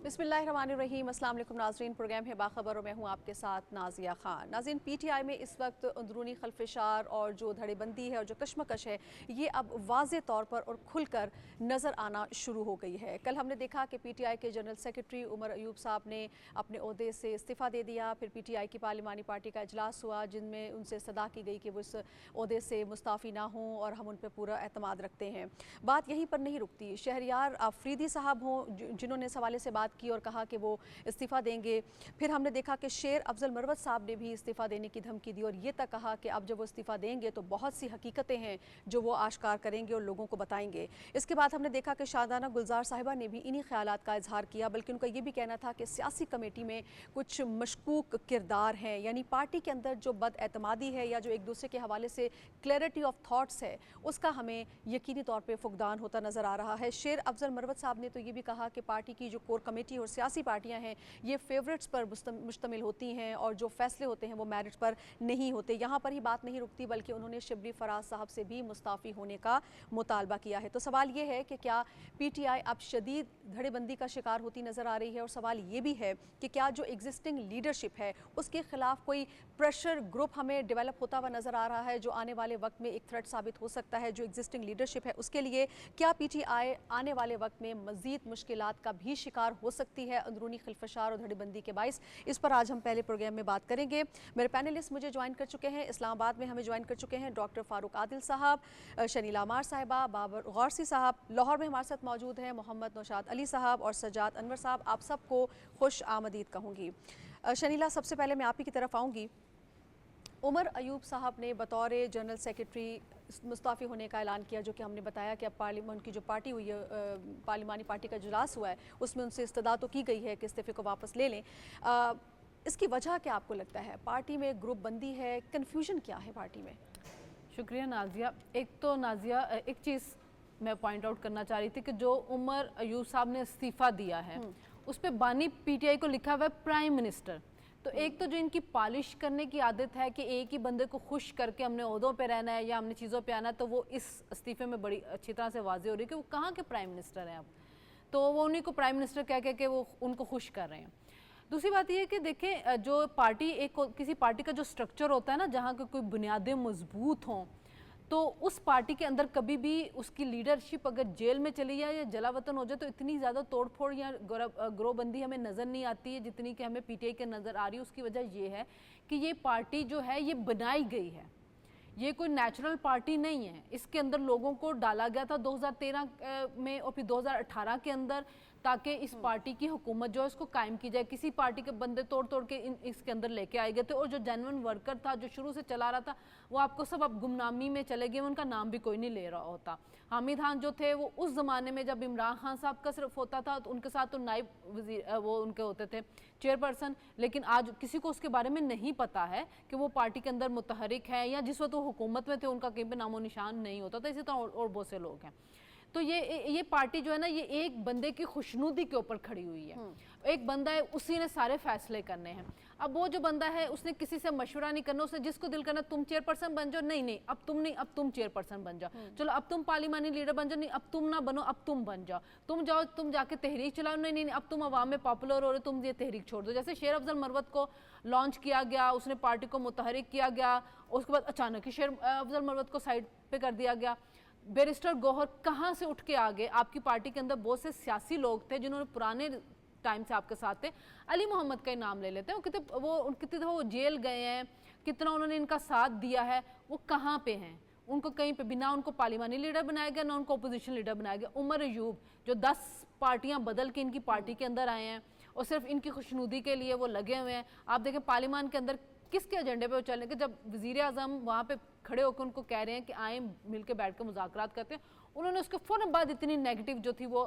बिस्मिल्लाहिर्रहमानिर्रहीम। अस्सलाम वालेकुम नाज़रीन, प्रोग्राम है बाखबर और मैं हूँ आपके साथ नाज़िया खान। नाज़रीन, पीटीआई में इस वक्त अंदरूनी खलफिशार और जो धड़ेबंदी है और जो कशमकश है ये अब वाज़े तौर पर और खुलकर नज़र आना शुरू हो गई है। कल हमने देखा कि पीटीआई के जनरल सेक्रेटरी उमर अयूब साहब ने अपने ओहदे से इस्तीफ़ा दे दिया। फिर पीटीआई की पार्लिमानी पार्टी का इजलास हुआ जिनमें उनसे सदा की गई कि वो इस ओहदे से मुस्ताफ़ी ना हों और हम उन पर पूरा एतमाद रखते हैं। बात यहीं पर नहीं रुकती। शहरियार आफरीदी साहब हों जिन्होंने इस हवाले से बात की और कहा कि वो इस्तीफ़ा देंगे। फिर हमने देखा कि शेर अफजल मरवत साहब ने भी इस्तीफ़ा देने की धमकी दी और ये तक कहा कि अब जब वो इस्तीफ़ा देंगे तो बहुत सी हकीकतें हैं जो वो आश्कार करेंगे और लोगों को बताएंगे। इसके बाद हमने देखा कि शादाना गुलजार साहिबा ने भी इन्हीं ख्यालात का इजहार किया, बल्कि उनका ये भी कहना था कि सियासी कमेटी में कुछ मशकूक किरदार हैं, यानी पार्टी के अंदर जो बदएतमादी है या जो एक दूसरे के हवाले से क्लैरिटी ऑफ थाट्स है उसका हमें यकीनी तौर पर फुकदान होता नज़र आ रहा है। शेर अफजल मरवत साहब ने तो ये भी कहा कि पार्टी की जो कोर कमेटी और सियासी पार्टियां हैं ये फेवरेट्स पर मुश्तमिल होती हैं और जो फैसले होते हैं वो मेरिट पर नहीं होते। यहाँ पर ही बात नहीं रुकती, बल्कि उन्होंने शिबली फराज साहब से भी मुस्ताफ़ी होने का मुतालबा किया है। तो सवाल ये है कि क्या पीटीआई अब शदीद धड़ेबंदी का शिकार होती नज़र आ रही है, और सवाल ये भी है कि क्या जो एग्जिस्टिंग लीडरशिप है उसके खिलाफ कोई प्रेशर ग्रुप हमें डेवलप होता हुआ नज़र आ रहा है जो आने वाले वक्त में एक थ्रेट साबित हो सकता है जो एग्जिस्टिंग लीडरशिप है उसके लिए। क्या पीटीआई आने वाले वक्त में मज़ीद मुश्किलात का भी शिकार हो सकती है अंदरूनी खिलफशार और धड़ेबंदी के बाइस? इस पर आज हम पहले प्रोग्राम में बात करेंगे। मेरे पैनलिस्ट मुझे ज्वाइन कर चुके हैं, इस्लामाबाद में हमें ज्वाइन कर चुके हैं डॉक्टर फारूक आदिल साहब, शनीला अमार साहिबा, बाबर गौरसी साहब। लाहौर में हमारे साथ मौजूद हैं मोहम्मद नौशाद अली साहब और सज्जाद अनवर साहब। आप सबको खुश आमदीद कहूँगी। शनीला, सबसे पहले मैं आप ही की तरफ आऊँगी। उमर अयूब साहब ने बतौर जनरल सेक्रेटरी मुस्ताफ़ी होने का ऐलान किया, जो कि हमने बताया कि अब पार्लियामेंट की जो पार्टी हुई है, पार्लिमानी पार्टी का इजलास हुआ है, उसमें उनसे इस्तदा तो की गई है कि इस्तीफ़े को वापस ले लें। इसकी वजह क्या आपको लगता है? पार्टी में ग्रुप बंदी है, कन्फ्यूजन क्या है पार्टी में? शुक्रिया नाज़िया। एक तो नाज़िया एक चीज़ मैं पॉइंट आउट करना चाह रही थी कि जो उमर अयूब साहब ने इस्तीफ़ा दिया है उस पर बानी पीटीआई को लिखा हुआ है प्राइम मिनिस्टर। तो एक तो जो इनकी पॉलिश करने की आदत है कि एक ही बंदे को खुश करके हमने ओहदों पे रहना है या हमने चीज़ों पे आना है, तो वो इस इस्तीफे में बड़ी अच्छी तरह से वाज़ेह हो रही है कि वो कहाँ के प्राइम मिनिस्टर हैं अब। तो वो उन्हीं को प्राइम मिनिस्टर कह के वो उनको खुश कर रहे हैं। दूसरी बात ये है कि देखें, जो पार्टी किसी पार्टी का जो स्ट्रक्चर होता है ना, जहाँ के कोई बुनियादें मजबूत हों, तो उस पार्टी के अंदर कभी भी उसकी लीडरशिप अगर जेल में चली जाए या जलावतन हो जाए तो इतनी ज़्यादा तोड़फोड़ या ग्रोहबंदी हमें नज़र नहीं आती है जितनी कि हमें पीटीआई के नज़र आ रही है। उसकी वजह ये है कि ये पार्टी जो है ये बनाई गई है, ये कोई नेचुरल पार्टी नहीं है। इसके अंदर लोगों को डाला गया था 2013 में और फिर 2018 के अंदर, ताकि इस पार्टी की हुकूमत जो है उसको कायम की जाए। किसी पार्टी के बंदे तोड़ तोड़ के इसके अंदर लेके आए गए थे, और जो जेन्युइन वर्कर था जो शुरू से चला रहा था वो आपको सब अब गुमनामी में चले गए, उनका नाम भी कोई नहीं ले रहा होता। हामिद खान जो थे वो उस ज़माने में जब इमरान खान साहब का सिर्फ होता था तो उनके साथ तो नायब वज़ीर वो उनके होते थे चेयरपर्सन, लेकिन आज किसी को उसके बारे में नहीं पता है कि वो पार्टी के अंदर मुतहरिक है या जिस वक्त वो हुकूमत में थे उनका कहीं पर नामो निशान नहीं होता था। इसी तरह और बहुत से लोग हैं। तो ये पार्टी जो है ना, ये एक बंदे की खुशनुदी के ऊपर खड़ी हुई है। एक बंदा है, उसी ने सारे फैसले करने हैं। अब वो जो बंदा है उसने किसी से मशवरा नहीं करना, उसने जिसको दिल करना तुम चेयरपर्सन बन जाओ, नहीं अब तुम नहीं, अब तुम चेयरपर्सन बन जाओ, चलो अब तुम पार्लिमानी लीडर बन जाओ, नहीं अब तुम ना बनो, अब तुम बन जाओ, तुम जाओ तुम जाके तहरीक चलाओ, नहीं अब तुम अवाम में पॉपुलर हो रहे, तुम ये तहरीक छोड़ दो। जैसे शेर अफजल मरवत को लॉन्च किया गया, उसने पार्टी को मुतहरिक किया गया, उसके बाद अचानक ही शेर अफजल मरवत को साइड पे कर दिया गया। बैरिस्टर गौहर कहाँ से उठ के आ गए? आपकी पार्टी के अंदर बहुत से सियासी लोग थे जिन्होंने पुराने टाइम से आपके साथ थे। अली मोहम्मद का ही नाम ले लेते हैं, कितने दफ़ा वो जेल गए हैं, कितना उन्होंने इनका साथ दिया है, वो कहाँ पे हैं? उनको कहीं पे बिना उनको पार्लिमानी लीडर बनाया गया, ना उनको अपोजिशन लीडर बनाया गया। उमर अयूब जो 10 पार्टियां बदल के इनकी पार्टी के अंदर आए हैं और सिर्फ इनकी खुशनुदी के लिए वो लगे हुए हैं। आप देखें पार्लियामान के अंदर किसके एजेंडे पे वो चलने के, जब वज़ीर आज़म वहाँ पे खड़े होकर उनको कह रहे हैं कि आए मिल के बैठ कर मुज़ाकरात करते हैं, उन्होंने उसके फ़ौरन बाद इतनी नेगेटिव जो थी वो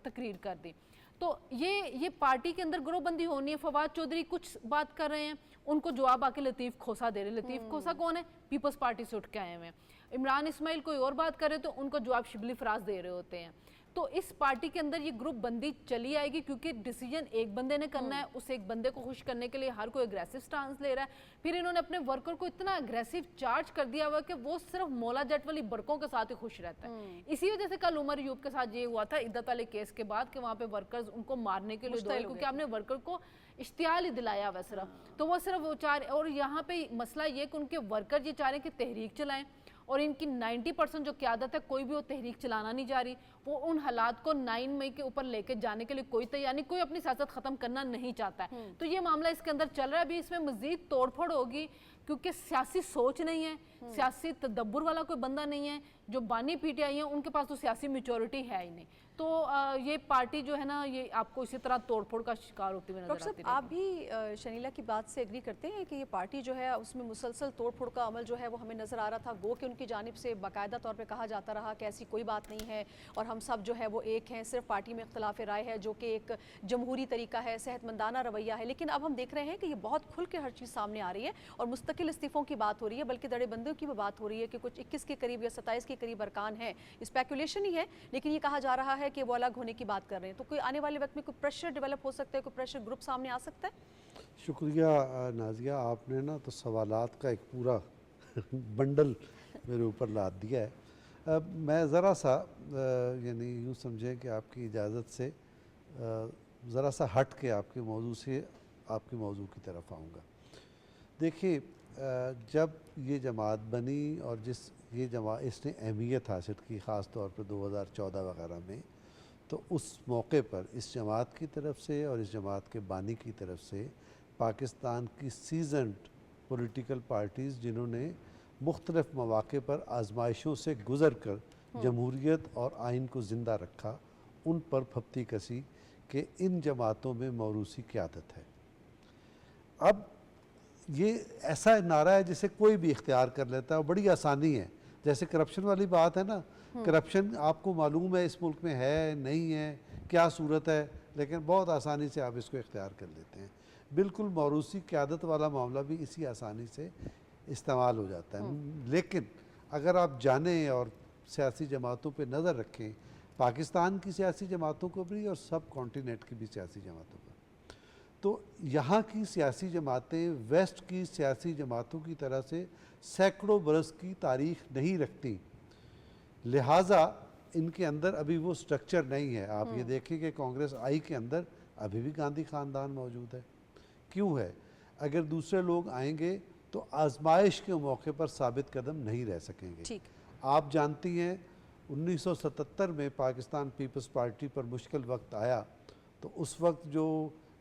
तकरीर कर दी। तो ये पार्टी के अंदर ग्रोहबंदी होनी है। फवाद चौधरी कुछ बात कर रहे हैं, उनको जवाब आके लतीफ़ खोसा दे रहे। लतीफ़ खोसा कौन है? पीपल्स पार्टी से उठ के आए हुए हैं। इमरान इस्माइल कोई और बात कर रहे तो उनको जवाब शिबली फराज दे रहे होते हैं। तो इस पार्टी के अंदर ये ग्रुप बंदी चली आएगी, क्योंकि डिसीजन एक बंदे ने करना है, उस एक बंदे को खुश करने के लिए हर कोई एग्रेसिव स्टांस ले रहा है। फिर इन्होंने अपने वर्कर को इतना एग्रेसिव चार्ज कर दिया हुआ कि वो सिर्फ मौला जट वाली बड़कों के साथ ही खुश रहता है। इसी वजह से कल उमर अयूब के साथ ये हुआ था इद्दत वाले केस के बाद, कि वहाँ पे वर्कर्स उनको मारने के लिए दौड़े, क्योंकि आपने वर्कर को इश्तियाल ही दिलाया हुआ सिर्फ। तो वो सिर्फ वो चाह रहे, और यहाँ पे मसला ये कि उनके वर्कर ये चाह रहे हैं कि तहरीक चलाएं, और इनकी 90% जो क़यादत है कोई भी वो तहरीक चलाना नहीं जा रही। वो उन हालात को 9 मई के ऊपर लेके जाने के लिए कोई तैयार नहीं, कोई अपनी सियासत ख़त्म करना नहीं चाहता है। तो ये मामला इसके अंदर चल रहा है। अभी इसमें मज़ीद तोड़फोड़ होगी, क्योंकि सियासी सोच नहीं है, सियासी तदब्बुर वाला कोई बंदा नहीं है। जो बानी पीटीआई है उनके पास तो सियासी मैच्योरिटी है ही नहीं। तो ये पार्टी जो है ना, ये आपको इसी तरह तोड़फोड़ का शिकार होती हुई नजर आती है। आप भी शनीला की बात से एग्री करते हैं कि ये पार्टी जो है उसमें मुसलसल तोड़फोड़ का अमल जो है वो हमें नज़र आ रहा था, गो कि उनकी जानिब से बाकायदा तौर पे कहा जाता रहा कि ऐसी कोई बात नहीं है और हम सब जो है वो एक हैं, सिर्फ पार्टी में इख्तलाफ राय है, जो कि एक जमहूरी तरीका है, सेहतमंदाना रवैया है। लेकिन अब हम देख रहे हैं कि ये बहुत खुल के हर चीज़ सामने आ रही है और मुस्तकिल इस्तीफ़ों की बात हो रही है, बल्कि दड़ेबंदियों की भी बात हो रही है कि कुछ 21 के करीब या 27 के करीब अरकान हैं। स्पेकुलेशन ही है, लेकिन ये कहा जा रहा है कि वो अलग होने की बात कर रहे हैं। तो कोई आने वाले वक्त में कोई प्रेशर डेवलप हो सकता है, कोई प्रेशर ग्रुप सामने आ सकता है? शुक्रिया नाजिया, आपने ना तो सवालात का एक पूरा बंडल मेरे ऊपर लाद दिया है। मैं ज़रा सा यानी यूँ समझें कि आपकी इजाज़त से ज़रा सा हट के आपके मौजू से आपके मौजू की तरफ आऊँगा। देखिए, जब ये जमात बनी और ये जमात इसने अहमियत हासिल की ख़ास तौर पर 2014 वगैरह में, तो उस मौके पर इस जमात की तरफ से और इस जमात के बानी की तरफ से पाकिस्तान की सीजनड पॉलिटिकल पार्टीज़, जिन्होंने मुख्तलिफ़ मौक़े पर आजमाइशों से गुज़र कर जमहूरियत और आइन को ज़िंदा रखा, उन पर फप्ती कसी कि इन जमातों में मौरूसी क़यादत है। अब ये ऐसा नारा है जिसे कोई भी इख्तियार कर लेता है और बड़ी आसानी है। जैसे करप्शन वाली बात है ना, करप्शन आपको मालूम है इस मुल्क में है नहीं है, क्या सूरत है, लेकिन बहुत आसानी से आप इसको इख्तियार कर लेते हैं। बिल्कुल मौरूसी क़यादत वाला मामला भी इसी आसानी से इस्तेमाल हो जाता है। लेकिन अगर आप जानें और सियासी जमातों पे नज़र रखें, पाकिस्तान की सियासी जमातों को भी और सब कॉन्टिनेंट की भी सियासी जमातों को, तो यहाँ की सियासी जमातें वेस्ट की सियासी जमातों की तरह से सैकड़ों बरस की तारीख़ नहीं रखती, लिहाजा इनके अंदर अभी वो स्ट्रक्चर नहीं है। आप ये देखें कि कांग्रेस आई के अंदर अभी भी गांधी ख़ानदान मौजूद है। क्यों है? अगर दूसरे लोग आएंगे तो आजमाइश के मौके पर साबित कदम नहीं रह सकेंगे। आप जानती हैं 1977 में पाकिस्तान पीपल्स पार्टी पर मुश्किल वक्त आया, तो उस वक्त जो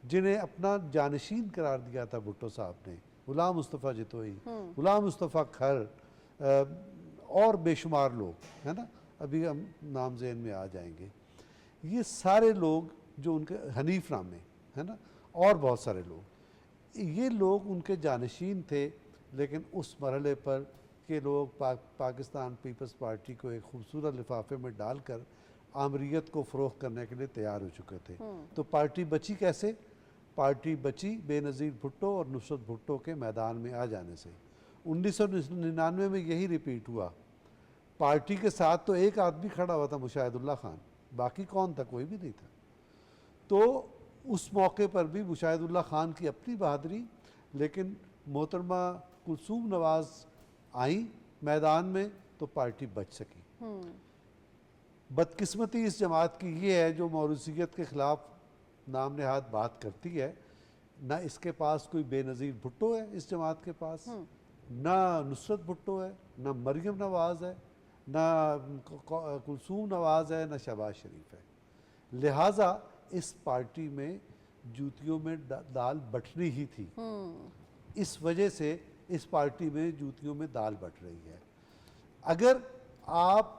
जिन्हें अपना जानशीन करार दिया था भुट्टो साहब ने, गुलाम मुस्तफ़ा जितोई, गुलाम मुस्तफ़ा खर और बेशुमार लोग, है ना, अभी हम नाम ज़हन में आ जाएंगे, ये सारे लोग जो उनके हनीफ नामे, है ना, और बहुत सारे लोग, ये लोग उनके जानशीन थे। लेकिन उस मरहले पर के लोग पाकिस्तान पीपल्स पार्टी को एक खूबसूरत लिफाफे में डालकर आमरीत को फ़रोग़ करने के लिए तैयार हो चुके थे। तो पार्टी बची कैसे? पार्टी बची बेनज़ीर भुट्टो और नुसरत भुट्टो के मैदान में आ जाने से। 1999 में यही रिपीट हुआ। पार्टी के साथ तो एक आदमी खड़ा हुआ था, मुशाहिदुल्लाह खान, बाकी कौन था? कोई भी नहीं था। तो उस मौके पर भी मुशाहिदुल्लाह खान की अपनी बहादुरी, लेकिन मोहतरमा कुलसूम नवाज़ आई मैदान में तो पार्टी बच सकी। बदकिस्मती इस जमात की ये है जो मौरूसियत के ख़िलाफ़ नाम नहाद बात करती है, ना इसके पास कोई बेनज़ीर भुट्टो है इस जमात के पास, ना नुसरत भुट्टो है, ना मरियम नवाज़ है, ना कुलसूम नवाज़ है, ना शहबाज शरीफ है। लिहाजा इस पार्टी में जूतियों में दाल बटनी ही थी। इस वजह से इस पार्टी में जूतियों में दाल बट रही है। अगर आप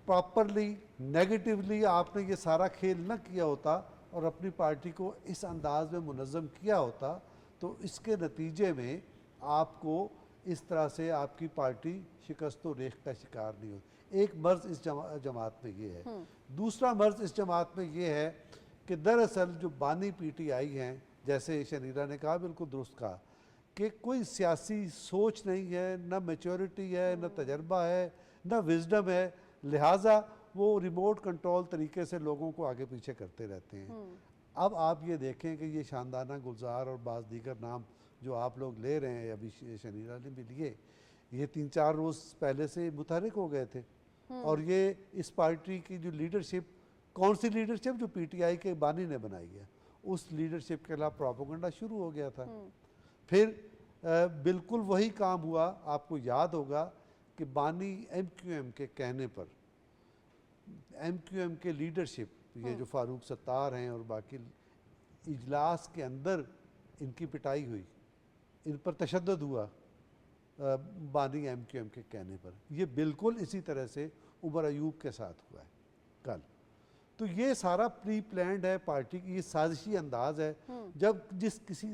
प्रॉपरली नेगेटिवली आपने ये सारा खेल न किया होता और अपनी पार्टी को इस अंदाज में मुनज़्ज़म किया होता, तो इसके नतीजे में आपको इस तरह से आपकी पार्टी शिकस्त व रेख का शिकार नहीं होती। एक मर्ज़ इस जमात में ये है। दूसरा मर्ज़ इस जमात में ये है कि दरअसल जो बानी पीटीआई हैं, जैसे शनीरा ने कहा, बिल्कुल दुरुस्त कहा, कि कोई सियासी सोच नहीं है, न मैच्योरिटी है, न तजर्बा है, न विजडम है, लिहाजा वो रिमोट कंट्रोल तरीके से लोगों को आगे पीछे करते रहते हैं। अब आप ये देखें कि ये शानदाना गुलजार और बाज़ दीगर नाम जो आप लोग ले रहे हैं, अभी शनीरा ने भी लिए, ये 3-4 रोज़ पहले से मुतहरिक हो गए थे। और ये इस पार्टी की जो लीडरशिप, कौन सी लीडरशिप, जो पीटीआई के बानी ने बनाई है, उस लीडरशिप के खिलाफ प्रोपेगेंडा शुरू हो गया था। फिर बिल्कुल वही काम हुआ। आपको याद होगा कि बानी एमक्यूएम के कहने पर एमक्यूएम के लीडरशिप, ये जो फारूक सत्तार हैं और बाकी, इजलास के अंदर इनकी पिटाई हुई, इन पर तशद्दुद हुआ बानी एमक्यूएम के कहने पर। ये बिल्कुल इसी तरह से उमर अयूब के साथ हुआ है कल। तो ये सारा प्री प्लान्ड है पार्टी की, ये साजिशी अंदाज है। जब किसी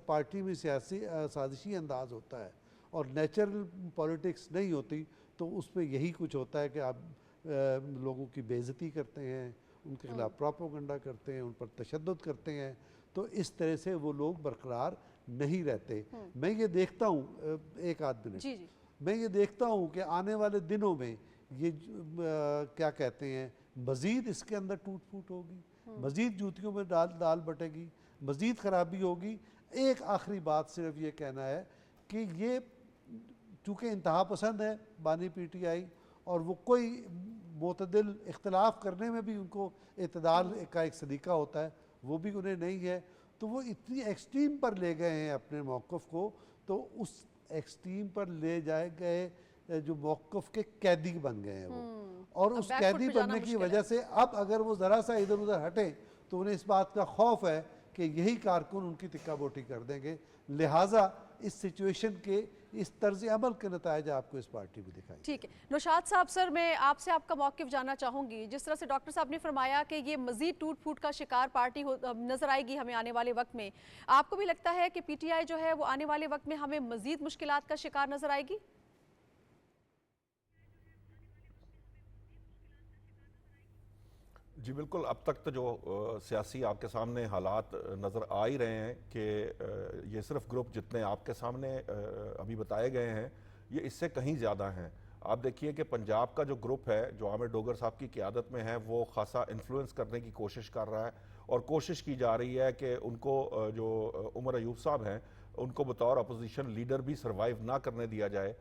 पार्टी में सियासी साजिशी अंदाज होता है और नेचुरल पॉलिटिक्स नहीं होती, तो उसमें यही कुछ होता है कि आप लोगों की बेइज्जती करते हैं, उनके खिलाफ प्रोपेगेंडा करते हैं, उन पर तशद्दुद करते हैं। तो इस तरह से वो लोग बरकरार नहीं रहते। मैं ये देखता हूँ, एक आध मिनट, जी जी, मैं ये देखता हूँ कि आने वाले दिनों में ये क्या कहते हैं, मज़ीद इसके अंदर टूट फूट होगी, मज़ीद जूतियों में दाल बटेगी, मज़ीद ख़राबी होगी। एक आखिरी बात सिर्फ ये कहना है कि ये चूँकि इंतहा पसंद है बानी पीटीआई, और वो कोई मोतदिल इख्तलाफ करने में भी उनको इतदाल का एक सलीका होता है, वो भी उन्हें नहीं है। तो वो इतनी एक्सट्रीम पर ले गए हैं अपने मौक़िफ़ को, तो उस एक्सट्रीम पर ले जाए गए जो मौक़िफ़ के कैदी बन गए हैं वो, और उस कैदी बनने की वजह से अब अगर वो ज़रा सा इधर उधर हटें तो उन्हें इस बात का खौफ है कि यही कारकुन उनकी तिक्का बोटी कर देंगे। लिहाजा इस सिचुएशन के इस तर्ज अमल के नतायज आपको इस पार्टी में दिखाई। ठीक है नौशाद साहब, सर मैं आपसे आपका मौक़िफ़ जानना चाहूँगी। जिस तरह से डॉक्टर साहब ने फरमाया कि ये मज़ीद टूट फूट का शिकार पार्टी नज़र आएगी हमें आने वाले वक्त में, आपको भी लगता है कि पीटीआई जो है वो आने वाले वक्त में हमें मज़ीद मुश्किलात का शिकार नज़र आएगी? जी बिल्कुल, अब तक तो जो सियासी आपके सामने हालात नज़र आ ही रहे हैं कि ये सिर्फ ग्रुप जितने आपके सामने अभी बताए गए हैं, ये इससे कहीं ज़्यादा हैं। आप देखिए कि पंजाब का जो ग्रुप है, जो आमिर डोगर साहब की क़ियादत में है, वो खासा इन्फ्लुएंस करने की कोशिश कर रहा है, और कोशिश की जा रही है कि उनको जो उमर अयूब साहब हैं, उनको बतौर अपोजिशन लीडर भी सर्वाइव ना करने दिया जाए।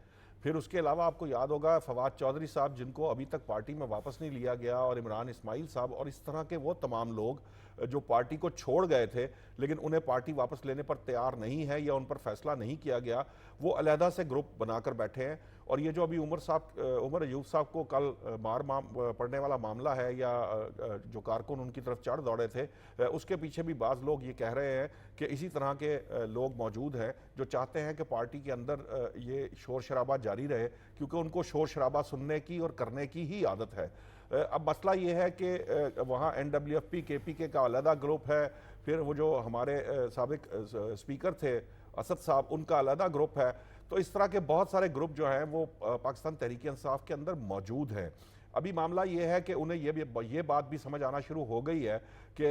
फिर उसके अलावा आपको याद होगा फवाद चौधरी साहब, जिनको अभी तक पार्टी में वापस नहीं लिया गया, और इमरान इस्माइल साहब, और इस तरह के वो तमाम लोग जो पार्टी को छोड़ गए थे लेकिन उन्हें पार्टी वापस लेने पर तैयार नहीं है या उन पर फैसला नहीं किया गया, वो अलहदा से ग्रुप बनाकर बैठे हैं। और ये जो अभी उमर अयूब साहब को कल मार पड़ने वाला मामला है, या जो कारकुन उनकी तरफ चढ़ दौड़े थे, उसके पीछे भी बाज़ लोग ये कह रहे हैं कि इसी तरह के लोग मौजूद हैं जो चाहते हैं कि पार्टी के अंदर ये शोर शराबा जारी रहे, क्योंकि उनको शोर शराबा सुनने की और करने की ही आदत है। अब मसला ये है कि वहाँ NWFP KPK का अलहदा ग्रुप है, फिर वो जो हमारे साबिक स्पीकर थे असद साहब, उनका अलहदा ग्रुप है। तो इस तरह के बहुत सारे ग्रुप जो हैं वो पाकिस्तान तहरीक इंसाफ के अंदर मौजूद हैं। अभी मामला ये है कि उन्हें ये बात भी समझ आना शुरू हो गई है कि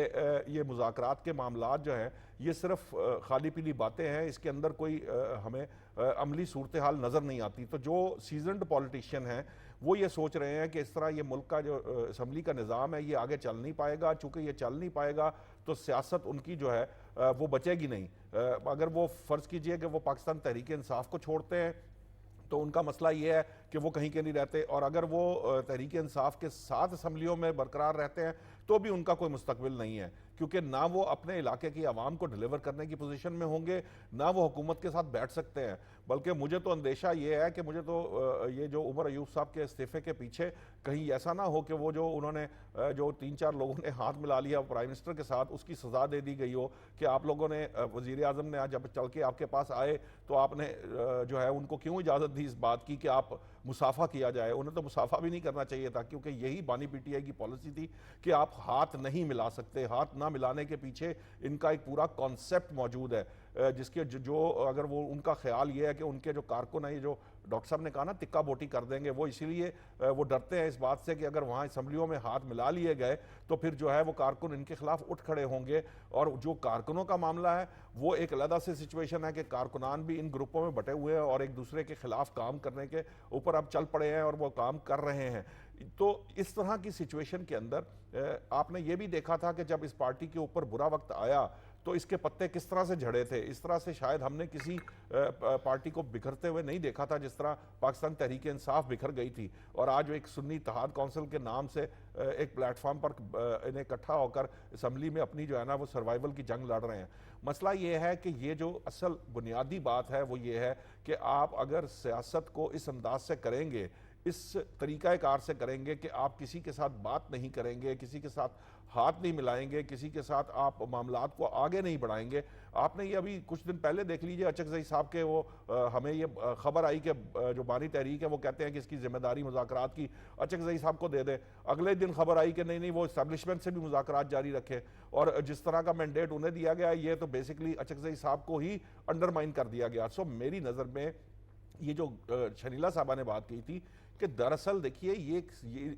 ये मुज़ाकरात के मामलात जो हैं ये सिर्फ खाली पीली बातें हैं, इसके अंदर कोई हमें अमली सूरत हाल नज़र नहीं आती। तो जो सीजनड पॉलिटिशियन हैं वो ये सोच रहे हैं कि इस तरह ये मुल्क का जो असम्बली का निज़ाम है ये आगे चल नहीं पाएगा। चूँकि ये चल नहीं पाएगा तो सियासत उनकी जो है वो बचेगी नहीं। अगर वो फ़र्ज़ कीजिए कि वो पाकिस्तान तहरीक इंसाफ को छोड़ते हैं तो उनका मसला ये है कि वो कहीं के नहीं रहते, और अगर वो तहरीक इंसाफ के साथ असम्बलियों में बरकरार रहते हैं तो भी उनका कोई मुस्तकबिल नहीं है, क्योंकि ना वो अपने इलाके की आवाम को डिलीवर करने की पोजीशन में होंगे, ना वो हुकूमत के साथ बैठ सकते हैं। बल्कि मुझे तो अंदेशा ये है कि मुझे तो ये जो उमर अयूब साहब के इस्तीफ़े के पीछे कहीं ऐसा ना हो कि वो जो उन्होंने जो 3-4 लोगों ने हाथ मिला लिया प्राइम मिनिस्टर के साथ, उसकी सज़ा दे दी गई हो कि आप लोगों ने, वज़ीर आज़म ने आज जब चल के आपके पास आए तो आपने जो है उनको क्यों इजाज़त दी इस बात की कि आप मुसाफा किया जाए। उन्हें तो मुसाफा भी नहीं करना चाहिए था, क्योंकि यही बानी पीटीआई की पॉलिसी थी कि आप हाथ नहीं मिला सकते। हाथ ना मिलाने के पीछे इनका एक पूरा कॉन्सेप्ट मौजूद है, जिसके जो अगर वो उनका ख्याल ये है कि उनके जो कारकुन है, ये जो डॉक्टर साहब ने कहा ना तिक्का बोटी कर देंगे, वो इसीलिए वो डरते हैं इस बात से कि अगर वहाँ असम्बलियों में हाथ मिला लिए गए तो फिर जो है वो कारकुन इनके खिलाफ उठ खड़े होंगे। और जो कारकुनों का मामला है वो एक अलग से सिचुएशन है कि कारकुनान भी इन ग्रुपों में बटे हुए हैं और एक दूसरे के खिलाफ काम करने के ऊपर अब चल पड़े हैं और वो काम कर रहे हैं। तो इस तरह की सिचुएशन के अंदर आपने ये भी देखा था कि जब इस पार्टी के ऊपर बुरा वक्त आया तो इसके पत्ते किस तरह से झड़े थे। इस तरह से शायद हमने किसी पार्टी को बिखरते हुए नहीं देखा था जिस तरह पाकिस्तान तहरीक इंसाफ बिखर गई थी, और आज एक सुन्नी इत्तेहाद काउंसिल के नाम से एक प्लेटफॉर्म पर इन्हें इकट्ठा होकर असम्बली में अपनी जो है ना वो सर्वाइवल की जंग लड़ रहे हैं। मसला ये है कि ये जो असल बुनियादी बात है वो ये है कि आप अगर सियासत को इस अंदाज से करेंगे, इस तरीक़ाकार से करेंगे कि आप किसी के साथ बात नहीं करेंगे, किसी के साथ हाथ नहीं मिलाएंगे, किसी के साथ आप मामलात को आगे नहीं बढ़ाएंगे। आपने ये अभी कुछ दिन पहले देख लीजिए अचकज़ई साहब के वो हमें ये खबर आई कि जो बानी तहरीक है वो कहते हैं कि इसकी जिम्मेदारी मुज़ाकरात की अचकज़ई साहब को दे दे। अगले दिन खबर आई कि नहीं वो इस्टेब्लिशमेंट से भी मुज़ाकरात जारी रखे, और जिस तरह का मैंडेट उन्हें दिया गया ये तो बेसिकली अचकज़ई साहब को ही अंडरमाइन कर दिया गया। सो मेरी नज़र में ये जो शनीला साहबा ने बात की थी कि दरअसल देखिए ये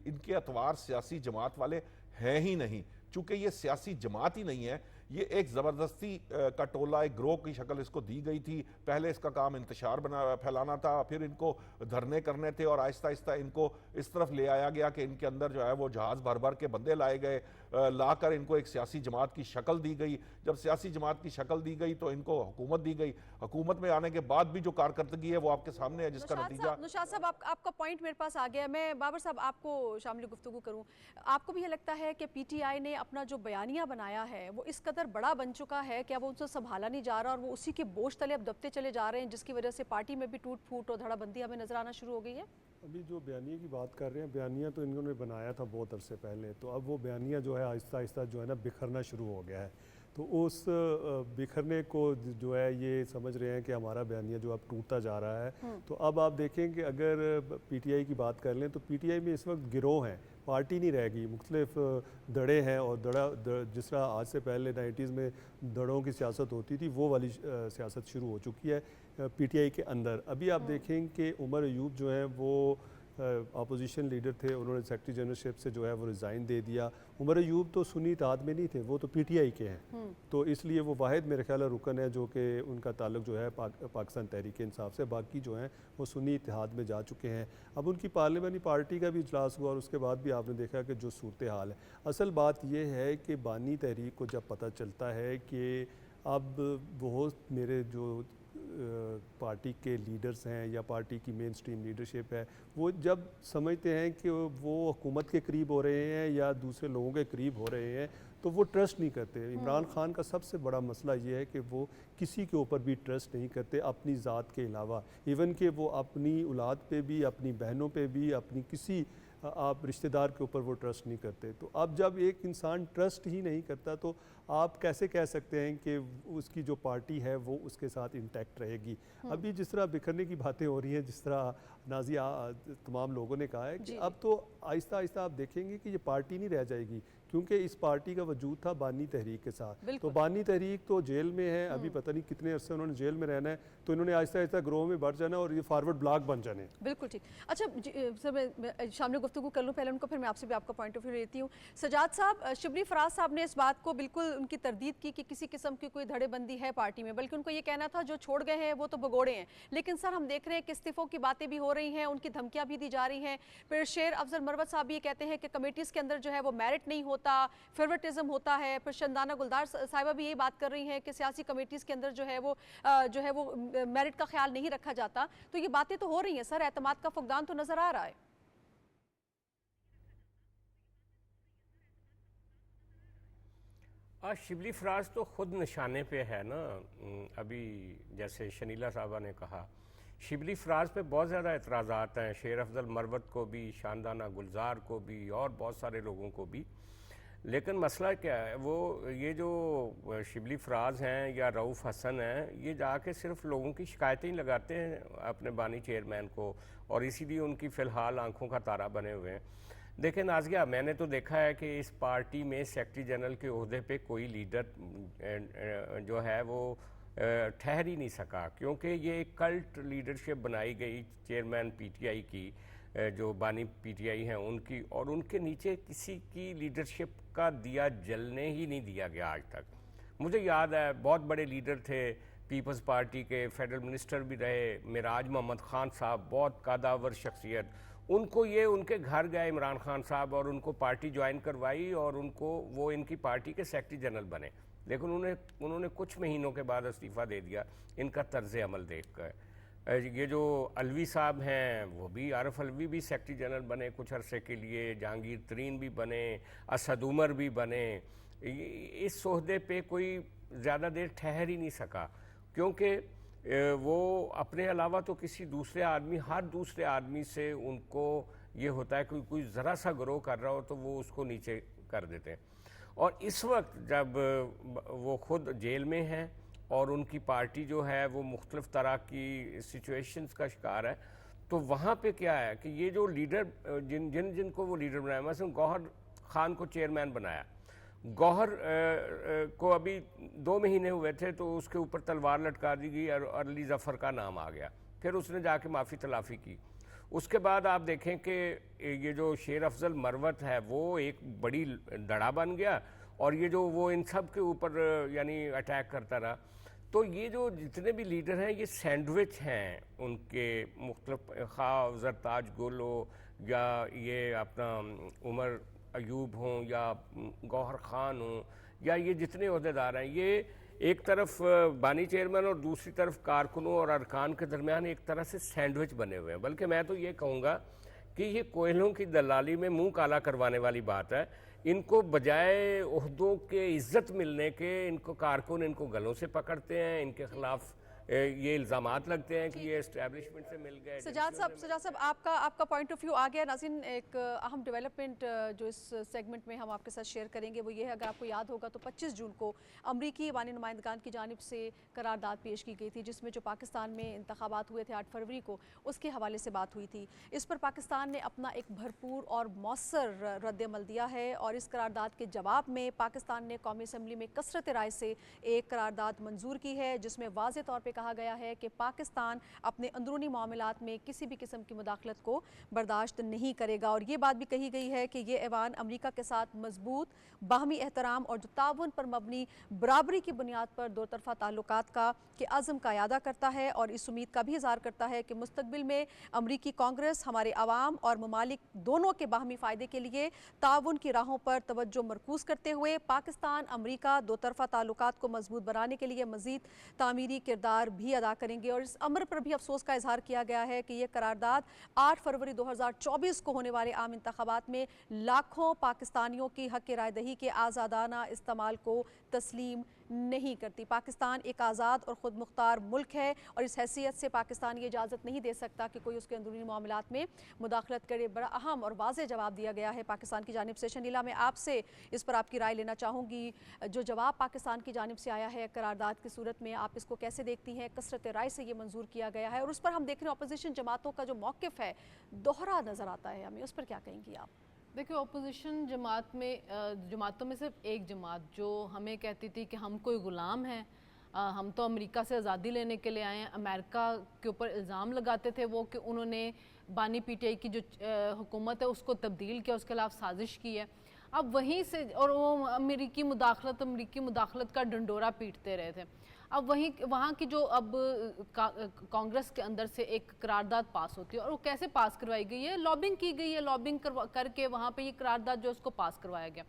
इनके अतवार सियासी जमात वाले हैं ही नहीं, चूंकि ये सियासी जमात ही नहीं है, ये एक ज़बरदस्ती का टोला, एक ग्रोह की शक्ल इसको दी गई थी। पहले इसका काम इंतशार फैलाना था, फिर इनको धरने करने थे, और आहिस्ता आहिस्ता इनको इस तरफ ले आया गया कि इनके अंदर जो है वो जहाज़ भर भर के बंदे लाए गए, लाकर इनको एक सियासी जमात की शक्ल दी गई। जब सियासी जमात की शक्ल दी गई तो इनको हुकूमत दी गई। हुकूमत में आने के बाद भी जो कारकर्दगी है वो आपके सामने है, जिसका नतीजा। नुशात साहब आपका पॉइंट मेरे पास आ गया। मैं बाबर साहब आपको शामिल गुफ्तगू करूं, आपको भी ये लगता है कि पीटीआई ने अपना जो बयानिया बनाया है वो इस कदर बड़ा बन चुका है कि अब उनसे संभाला नहीं जा रहा और वो उसी के बोझ तले अब दबते चले जा रहे हैं, जिसकी वजह से पार्टी में भी टूट फूट और धड़ाबंदी हमें नजर आना शुरू हो गई है? अभी जो बयानिया की बात कर रहे हैं, बयानिया तो इन्होंने बनाया था बहुत अरसे पहले, तो अब वो बयानिया जो है आहिस्ता आहिस्ता जो है ना बिखरना शुरू हो गया है। तो उस बिखरने को जो है ये समझ रहे हैं कि हमारा बयानिया जो अब टूटता जा रहा है। तो अब आप देखें कि अगर पीटीआई की बात कर लें तो पीटीआई में इस वक्त गिरोह हैं, पार्टी नहीं रहेगी, मुख्तलिफ दड़े हैं, और जिस तरह आज से पहले 90s में दड़ों की सियासत होती थी वो वाली सियासत शुरू हो चुकी है पीटीआई के अंदर। अभी आप देखें कि उमर अयूब जो हैं वो अपोजिशन लीडर थे, उन्होंने सेक्रेटरी जनरलशिप से जो है वो रिज़ाइन दे दिया। उमर अयूब तो सुन्नी इत्तेहाद में नहीं थे, वो तो पीटीआई के हैं, तो इसलिए वो वाहिद मेरे ख्याल रुकन है जो कि उनका ताल्लुक जो है पाकिस्तान तहरीक इंसाफ से, बाकी जो हैं वो सुन्नी इत्तेहाद में जा चुके हैं। अब उनकी पार्लियामानी पार्टी का भी इजलास हुआ और उसके बाद भी आपने देखा कि जो सूरत हाल है, असल बात यह है कि बानी तहरीक को जब पता चलता है कि अब वो मेरे जो पार्टी के लीडर्स हैं या पार्टी की मेन स्ट्रीम लीडरशिप है, वो जब समझते हैं कि वो हुकूमत के करीब हो रहे हैं या दूसरे लोगों के करीब हो रहे हैं तो वो ट्रस्ट नहीं करते। इमरान खान का सबसे बड़ा मसला ये है कि वो किसी के ऊपर भी ट्रस्ट नहीं करते अपनी ज़ात के अलावा, इवन कि वो अपनी औलाद पे भी, अपनी बहनों पे भी, अपनी किसी आप रिश्तेदार के ऊपर वो ट्रस्ट नहीं करते। तो अब जब एक इंसान ट्रस्ट ही नहीं करता तो आप कैसे कह सकते हैं कि उसकी जो पार्टी है वो उसके साथ इंटैक्ट रहेगी। अभी जिस तरह बिखरने की बातें हो रही हैं, जिस तरह नाज़िया तमाम लोगों ने कहा है कि अब तो आहिस्ता आहिस्ता आप देखेंगे कि ये पार्टी नहीं रह जाएगी, क्योंकि इस पार्टी का वजूद था बानी तहरीक के साथ। तो बानी तहरीक तो जेल में है, अभी पता नहीं कितने अरसे उन्होंने जेल में रहना है, तो इन्होंने आहिस्ता आहिस्ता ग्रोह में बढ़ जाना और ये फॉरवर्ड ब्लॉक बन जाने। बिल्कुल ठीक। अच्छा सर, मैं शामिल गुफ्तगू कर लूँ पहले उनको, फिर मैं आपसे भी आपका पॉइंट ऑफ व्यू लेती हूँ। सजाद साहब, शिबली फराज साहब ने इस बात को बिल्कुल उनकी तरदीद की कि किसी किस्म की कोई धड़ेबंदी है पार्टी में, बल्कि उनको ये कहना था जो छोड़ गए हैं वो तो भगोड़े हैं। लेकिन सर हम देख रहे हैं कि इस्तीफों की बातें भी हो रही हैं, उनकी धमकियां भी दी जा रही हैं। फिर शेर अफजल मरवत साहब ये कहते हैं कि कमेटीज़ के अंदर जो है वो मेरिट नहीं होता, फेवरेटिज्म होता है। फिर शंदाना गुलजार साहिबा भी यही बात कर रही हैं कि सियासी कमेटीज़ के अंदर जो है वो मेरिट का ख्याल नहीं रखा जाता। तो ये बातें तो हो रही हैं सर, एतमाद का फुकदान तो नजर आ रहा है। शिबली फराज तो ख़ुद निशाने पे है ना। अभी जैसे शनीला साहबा ने कहा, शिबली फराज पे बहुत ज़्यादा एतराज़ात हैं, शेर अफजल मरवत को भी, शानदाना गुलजार को भी और बहुत सारे लोगों को भी। लेकिन मसला क्या है, वो ये जो शिबली फराज हैं या रऊफ़ हसन हैं, ये जाके सिर्फ लोगों की शिकायतें ही लगाते हैं अपने बानी चेयरमैन को, और इसीलिए उनकी फ़िलहाल आंखों का तारा बने हुए हैं। देखें नाज़िया, मैंने तो देखा है कि इस पार्टी में सेक्रेटरी जनरल के ओहदे पे कोई लीडर जो है वो ठहर ही नहीं सका, क्योंकि ये एक कल्ट लीडरशिप बनाई गई चेयरमैन पीटीआई की, जो बानी पीटीआई हैं उनकी, और उनके नीचे किसी की लीडरशिप का दिया जलने ही नहीं दिया गया आज तक। मुझे याद है बहुत बड़े लीडर थे पीपल्स पार्टी के, फेडरल मिनिस्टर भी रहे, मिराज मोहम्मद खान साहब, बहुत कादावर शख्सियत, उनको ये उनके घर गए इमरान खान साहब और उनको पार्टी ज्वाइन करवाई और उनको वो इनकी पार्टी के सेक्रेटरी जनरल बने, लेकिन उन्होंने कुछ महीनों के बाद इस्तीफ़ा दे दिया इनका तर्ज अमल देख कर। ये जो अलवी साहब हैं वो भी, आरफ अलवी भी सेक्रेटरी जनरल बने कुछ अरसे के लिए, जहांगीर तरीन भी बने, असद उमर भी बने। इस ओहदे पे कोई ज़्यादा देर ठहर ही नहीं सका, क्योंकि वो अपने अलावा तो किसी दूसरे आदमी, हर दूसरे आदमी से उनको ये होता है कि कोई ज़रा सा ग्रो कर रहा हो तो वो उसको नीचे कर देते हैं। और इस वक्त जब वो खुद जेल में हैं और उनकी पार्टी जो है वो मुख्तलिफ तरह की सिचुएशंस का शिकार है, तो वहाँ पे क्या है कि ये जो लीडर जिनको वो लीडर बनाया, مثلا गौहर खान को चेयरमैन बनाया, गौहर को अभी 2 महीने हुए थे तो उसके ऊपर तलवार लटका दी गई और अली ज़फ़र का नाम आ गया, फिर उसने जाके माफ़ी तलाफ़ी की। उसके बाद आप देखें कि ये जो शेर अफजल मरवत है वो एक बड़ी दड़ा बन गया और ये जो वो इन सब के ऊपर यानी अटैक करता रहा। तो ये जो जितने भी लीडर हैं ये सैंडविच हैं उनके मुख्तलिफ, खा जरताज गुल हो या ये अपना उमर अयूब हों या गौहर खान हों या ये जितने अहदेदार हैं, ये एक तरफ बानी चेयरमैन और दूसरी तरफ कारकुनों और अरकान के दरमियान एक तरह से सैंडविच बने हुए हैं। बल्कि मैं तो ये कहूँगा कि ये कोयलों की दलाली में मुंह काला करवाने वाली बात है। इनको बजाय ओहदों के इज्जत मिलने के, इनको कारकुन इनको गलों से पकड़ते हैं, इनके खिलाफ ये इल्ज़ामात लगते हैं कि ये एस्टेब्लिशमेंट से मिल गए। सजाद साहब आपका पॉइंट ऑफ व्यू आ गया। नाज़रीन, एक अहम डेवलपमेंट जो इस सेगमेंट में हम आपके साथ शेयर करेंगे वो ये है, अगर आपको याद होगा तो 25 जून को अमरीकी बानी नुमाइंदगान की जानिब से करारदाद पेश की गई थी जिसमें जो पाकिस्तान में इंतखाबात हुए थे 8 फरवरी को, उसके हवाले से बात हुई थी। इस पर पाकिस्तान ने अपना एक भरपूर और मौसर रद्द-ए-अमल दिया है और इस करारदाद के जवाब में पाकिस्तान ने कौमी असम्बली में कसरत राय से एक करारदाद मंजूर की है जिसमें वाज़ेह तौर पर कहा गया है कि पाकिस्तान अपने अंदरूनी मामलात में किसी भी किस्म की मुदाखलत को बर्दाश्त नहीं करेगा। और ये बात भी कही गई है कि ये ऐवान अमेरिका के साथ मजबूत बाहमी एहतराम और जो ताउन पर मबनी बराबरी की बुनियाद पर दो तरफ़ा ताल्लुकात के अज़म का यादा करता है और इस उम्मीद का भी इज़हार करता है कि मुस्तक़बिल में अमरीकी कांग्रेस हमारे अवाम और ममालिक दोनों के बाहमी फ़ायदे के लिए ताउन की राहों पर तवज्जो मरकूज़ करते हुए पाकिस्तान अमरीका दो तरफ़ा ताल्लुकात को मजबूत बनाने के लिए मज़ीद तामीरी किरदार भी अदा करेंगे। और इस अमर पर भी अफसोस का इजहार किया गया है कि यह करारदाद 8 फरवरी 2024 को होने वाले आम इंतखाबात में लाखों पाकिस्तानियों की हक राय दही के आज़ादाना इस्तेमाल को तस्लीम नहीं करती। पाकिस्तान एक आज़ाद और ख़ुद मुख्तार मुल्क है और इस हैसियत से पाकिस्तान ये इजाज़त नहीं दे सकता कि कोई उसके अंदरूनी मामलात में मुदाखलत करे। बड़ा अहम और वाज़ेह जवाब दिया गया है पाकिस्तान की जानिब से। शनीला, मैं आपसे इस पर आपकी राय लेना चाहूँगी। जो जवाब पाकिस्तान की जानिब से आया है करारदाद की सूरत में, आप इसको कैसे देखती हैं? कसरत राय से ये मंजूर किया गया है और उस पर हम देख रहे हैं अपोजिशन जमातों का जो मौक़िफ़ है दोहरा नज़र आता है हमें, उस पर क्या कहेंगी आप? देखिए, अपोजिशन जमातों में सिर्फ एक जमात जो हमें कहती थी कि हम कोई ग़ुलाम हैं, हम तो अमेरिका से आज़ादी लेने के लिए आए हैं। अमेरिका के ऊपर इल्ज़ाम लगाते थे वो कि उन्होंने बानी पीटीआई की जो हुकूमत है उसको तब्दील किया, उसके खिलाफ साजिश की है। अब वहीं से और वो अमेरिकी मुदाखलत का डंडोरा पीटते रहे थे। अब वहाँ की जो अब कांग्रेस के अंदर से एक करारदाद पास होती है और वो कैसे पास करवाई गई है, लॉबिंग की गई है, लॉबिंग करके वहाँ पे ये करारदाद जो उसको पास करवाया गया।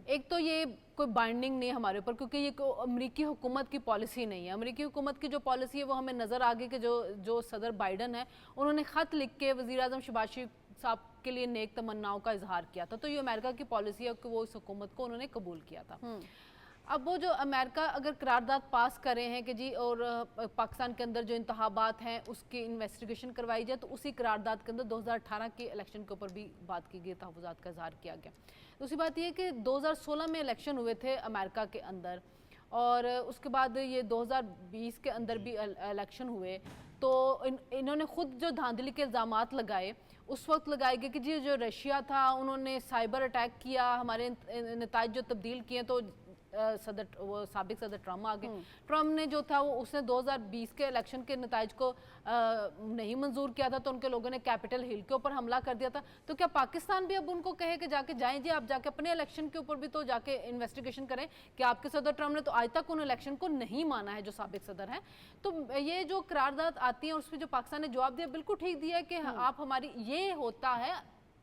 एक तो ये कोई बाइंडिंग नहीं है हमारे ऊपर क्योंकि ये अमेरिकी हुकूमत की पॉलिसी नहीं है। अमेरिकी हुकूमत की जो पॉलिसी है वो हमें नज़र आ गई कि जो सदर बाइडन है उन्होंने ख़त लिख के वज़ीर आज़म शहबाज शरीफ साहब के लिए नेक तमन्नाओं का इजहार किया था, तो ये अमेरिका की पॉलिसी है कि वो इस हुकूमत को उन्होंने कबूल किया था। अब वो जो अमेरिका अगर करारदाद पास कर रहे हैं कि जी और पाकिस्तान के अंदर जो इंतखाबात हैं उसकी इन्वेस्टिगेशन करवाई जाए, तो उसी करारदाद के अंदर 2018 के इलेक्शन के ऊपर भी बात की गई, तहफ़्फ़ुज़ात का इज़हार किया गया। दूसरी बात ये कि 2016 में इलेक्शन हुए थे अमेरिका के अंदर और उसके बाद ये 2020 के अंदर भी इलेक्शन हुए, तो इन्होंने ख़ुद जो धांधली के इल्ज़ामात लगाए उस वक्त लगाए गए कि जी जो रशिया था उन्होंने साइबर अटैक किया, हमारे नताइज जो तब्दील किए, तो वो साबिक सदर ट्रम्प आ गए। ट्रम्प ने जो था वो उसने 2020 के इलेक्शन के नताइज को नहीं मंजूर किया था, तो उनके लोगों ने कैपिटल हिल के ऊपर हमला कर दिया था। तो क्या पाकिस्तान भी अब उनको कहे कि जाके जाएं जी, आप जाके अपने इलेक्शन के ऊपर भी तो जाके इन्वेस्टिगेशन करें कि आपके सदर ट्रम्प ने तो आज तक उन इलेक्शन को नहीं माना है जो साबिक सदर है। तो ये जो करारदाद आती है उसमें जो पाकिस्तान ने जवाब दिया बिल्कुल ठीक दिया है कि आप हमारी, ये होता है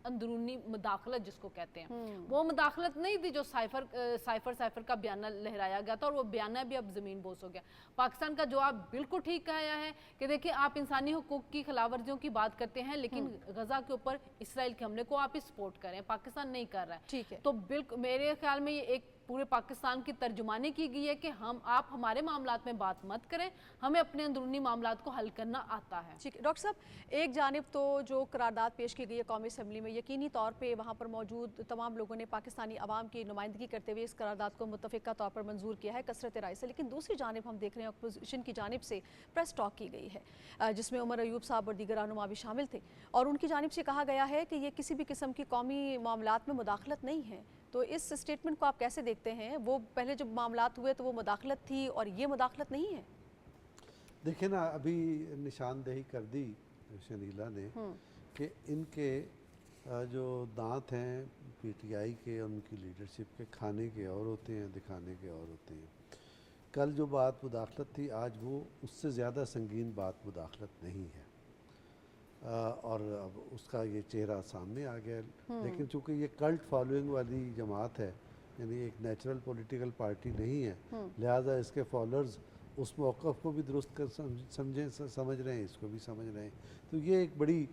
अंदरूनी मुदाखलत जिसको कहते हैं। वो मुदाखलत नहीं थी जो साइफर का बयाना लहराया गया था, और वो बयाना भी अब जमीन बोस हो गया। पाकिस्तान का जवाब बिल्कुल ठीक आया है कि देखिए आप इंसानी हुकूक की खिलाफवर्जियों की बात करते हैं, लेकिन गजा के ऊपर इसराइल के हमले को आप ही सपोर्ट करें, पाकिस्तान नहीं कर रहा है। ठीक है। तो बिल्कुल मेरे ख्याल में ये एक पूरे पाकिस्तान की तर्जुमानी की गई है कि आप हमारे मामलात में बात मत करें, हमें अपने अंदरूनी मामलात को हल करना आता है। ठीक है डॉक्टर साहब, एक जानिब तो जो करारदाद पेश की गई है कौमी असम्बली में, यकीनी तौर पे वहाँ पर मौजूद तमाम लोगों ने पाकिस्तानी अवाम की नुमाइंदगी करते हुए इस करारदाद को मुत्तफ़िका तौर पर मंजूर किया है कसरत राय से, लेकिन दूसरी जानिब हम देख रहे हैं अपोजिशन की जानिब से प्रेस टॉक की गई है जिसमें उमर अयूब साहब और दीगर रहनुमा भी शामिल थे, और उनकी जानिब से कहा गया है कि ये किसी भी किस्म की कौमी मामलात में मुदाखलत नहीं है। तो इस स्टेटमेंट को आप कैसे देखते हैं? वो पहले जब मामलात हुए तो वो मुदाखलत थी और ये मुदाखलत नहीं है। देखिए ना, अभी निशानदेही कर दी शनीला ने कि इनके जो दांत हैं पीटीआई के, उनकी लीडरशिप के, खाने के और होते हैं, दिखाने के और होते हैं। कल जो बात मुदाखलत थी, आज वो उससे ज़्यादा संगीन बात मुदाखलत नहीं है, और अब उसका ये चेहरा सामने आ गया। लेकिन चूंकि ये कल्ट फॉलोइंग वाली जमात है, यानी एक नेचुरल पॉलिटिकल पार्टी नहीं है, लिहाजा इसके फॉलोअर्स उस मौक़िफ़ को भी दुरुस्त कर समझ रहे हैं, इसको भी समझ रहे हैं। तो ये एक बड़ी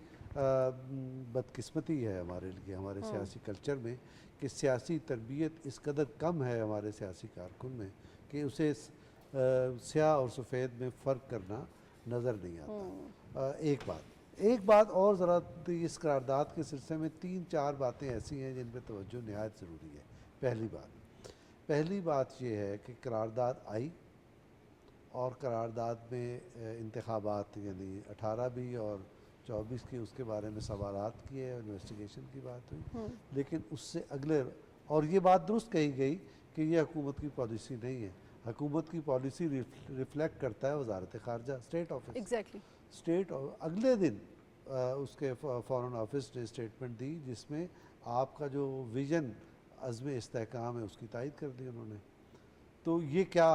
बदकिस्मती है हमारे लिए, हमारे सियासी कल्चर में, कि सियासी तरबियत इस कदर कम है हमारे सियासी कारकुन में कि उसे स्याह और सफ़ेद में फ़र्क करना नज़र नहीं आता। एक बात और ज़रा, इस करारदाद के सिलसिले में 3-4 बातें ऐसी हैं जिन पर तवज्जो निहायत ज़रूरी है। पहली बात ये है कि करारदाद आई और करारदाद में इंतखाबात यानी 18 भी और 24 की उसके बारे में सवालात किए, इन्वेस्टिगेशन की बात हुई, लेकिन उससे अगले, और ये बात दुरुस्त कही गई कि ये हुकूमत की पॉलिसी नहीं है। हुकूमत की पॉलिसी रिफ्लेक्ट करता है वजारत ख़ारजा, स्टेट ऑफिस। एग्जैक्टली। स्टेट अगले दिन उसके फॉरेन ऑफिस ने स्टेटमेंट दी जिसमें आपका जो विजन अज़्म इस्तेहकाम है उसकी तायद कर दी उन्होंने। तो ये क्या